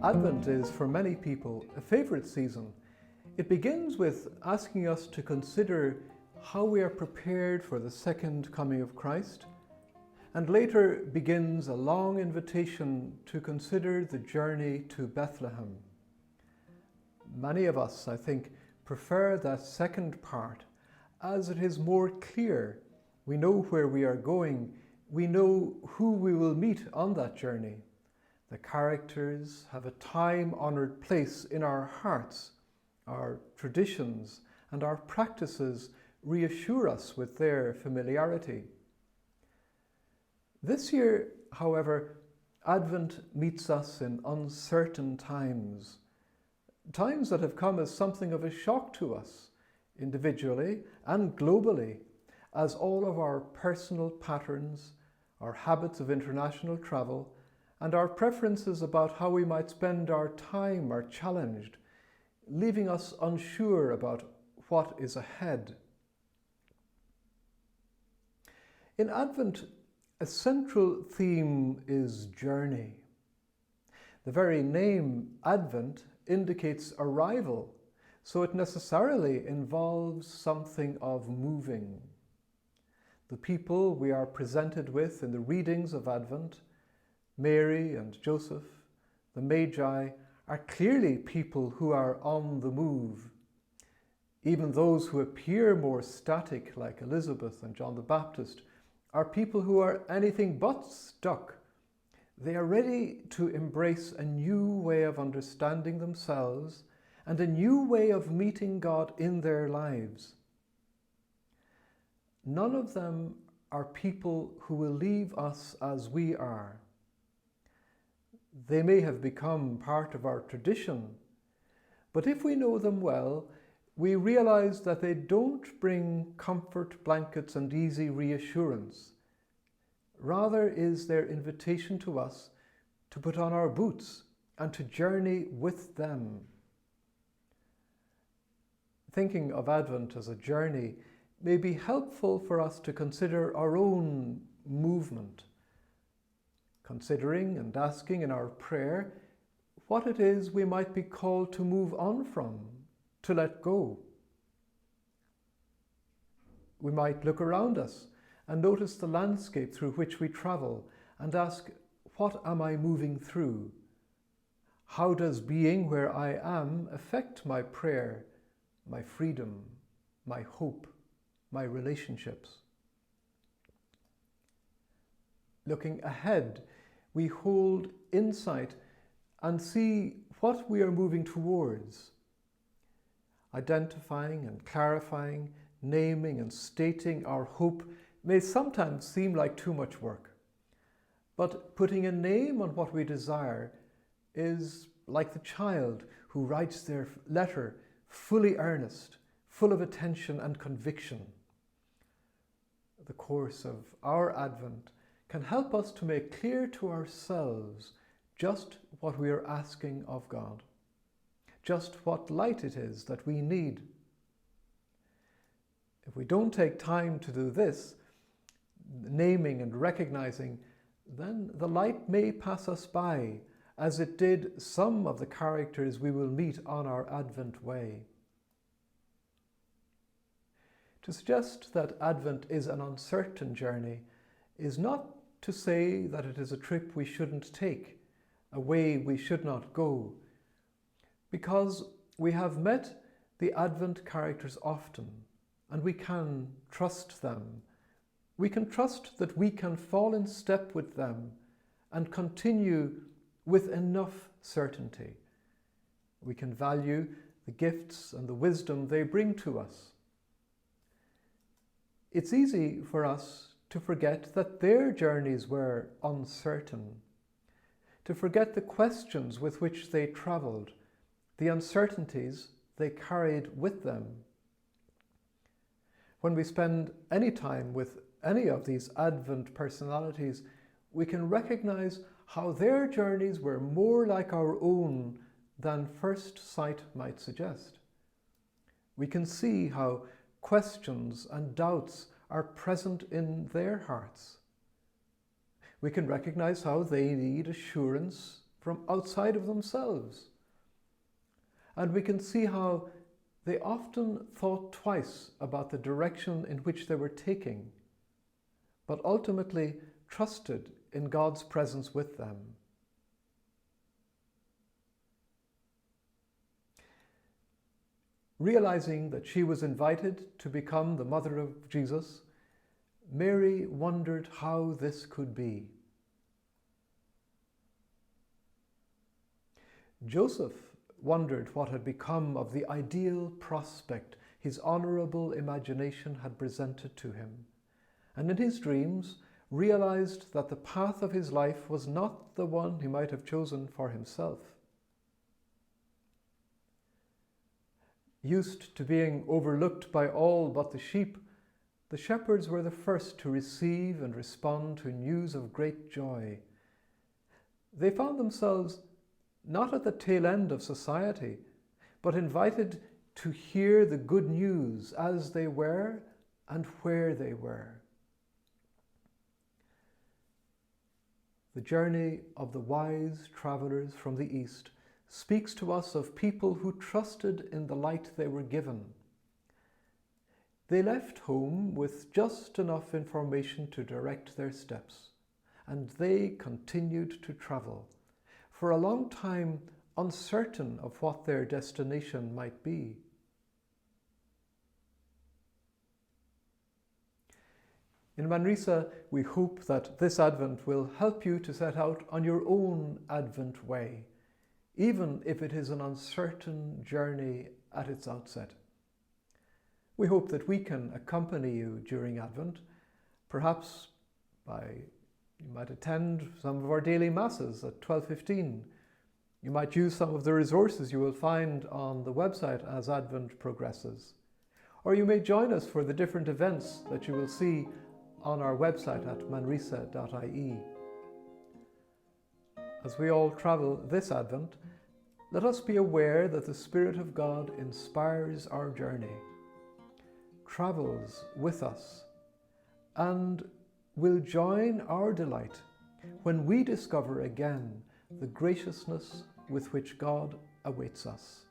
Advent is, for many people, a favourite season. It begins with asking us to consider how we are prepared for the second coming of Christ, and later begins a long invitation to consider the journey to Bethlehem. Many of us, I think, prefer that second part, as it is more clear. We know where we are going. We know who we will meet on that journey. The characters have a time-honoured place in our hearts. Our traditions and our practices reassure us with their familiarity. This year, however, Advent meets us in uncertain times, times that have come as something of a shock to us, individually and globally, as all of our personal patterns, our habits of international travel, and our preferences about how we might spend our time are challenged, leaving us unsure about what is ahead. In Advent, a central theme is journey. The very name Advent indicates arrival, so it necessarily involves something of moving. The people we are presented with in the readings of Advent, Mary and Joseph, the Magi, are clearly people who are on the move. Even those who appear more static, like Elizabeth and John the Baptist, are people who are anything but stuck. They are ready to embrace a new way of understanding themselves and a new way of meeting God in their lives. None of them are people who will leave us as we are. They may have become part of our tradition, but if we know them well, we realize that they don't bring comfort blankets and easy reassurance. Rather is their invitation to us to put on our boots and to journey with them. Thinking of Advent as a journey may be helpful for us to consider our own movement, considering and asking in our prayer what it is we might be called to move on from, to let go. We might look around us and notice the landscape through which we travel and ask, what am I moving through? How does being where I am affect my prayer, my freedom, my hope, my relationships? Looking ahead, we hold insight and see what we are moving towards. Identifying and clarifying, naming and stating our hope may sometimes seem like too much work. But putting a name on what we desire is like the child who writes their letter fully earnest, full of attention and conviction. The course of our Advent can help us to make clear to ourselves just what we are asking of God, just what light it is that we need. If we don't take time to do this, naming and recognizing, then the light may pass us by, as it did some of the characters we will meet on our Advent way. To suggest that Advent is an uncertain journey is not to say that it is a trip we shouldn't take, a way we should not go, because we have met the Advent characters often, and we can trust them. We can trust that we can fall in step with them and continue with enough certainty. We can value the gifts and the wisdom they bring to us. It's easy for us to forget that their journeys were uncertain, to forget the questions with which they travelled, the uncertainties they carried with them. When we spend any time with any of these Advent personalities, we can recognize how their journeys were more like our own than first sight might suggest. We can see how questions and doubts are present in their hearts. We can recognize how they need assurance from outside of themselves. And we can see how they often thought twice about the direction in which they were taking, but ultimately trusted in God's presence with them. Realizing that she was invited to become the mother of Jesus, Mary wondered how this could be. Joseph wondered what had become of the ideal prospect his honourable imagination had presented to him, and in his dreams realized that the path of his life was not the one he might have chosen for himself. Used to being overlooked by all but the sheep, the shepherds were the first to receive and respond to news of great joy. They found themselves not at the tail end of society, but invited to hear the good news as they were and where they were. The journey of the wise travellers from the East speaks to us of people who trusted in the light they were given. They left home with just enough information to direct their steps, and they continued to travel, for a long time uncertain of what their destination might be. In Manresa, we hope that this Advent will help you to set out on your own Advent way, even if it is an uncertain journey at its outset. We hope that we can accompany you during Advent, perhaps you might attend some of our daily masses at 12:15. You might use some of the resources you will find on the website as Advent progresses. Or you may join us for the different events that you will see on our website at manresa.ie. As we all travel this Advent, let us be aware that the Spirit of God inspires our journey, travels with us, and will join our delight when we discover again the graciousness with which God awaits us.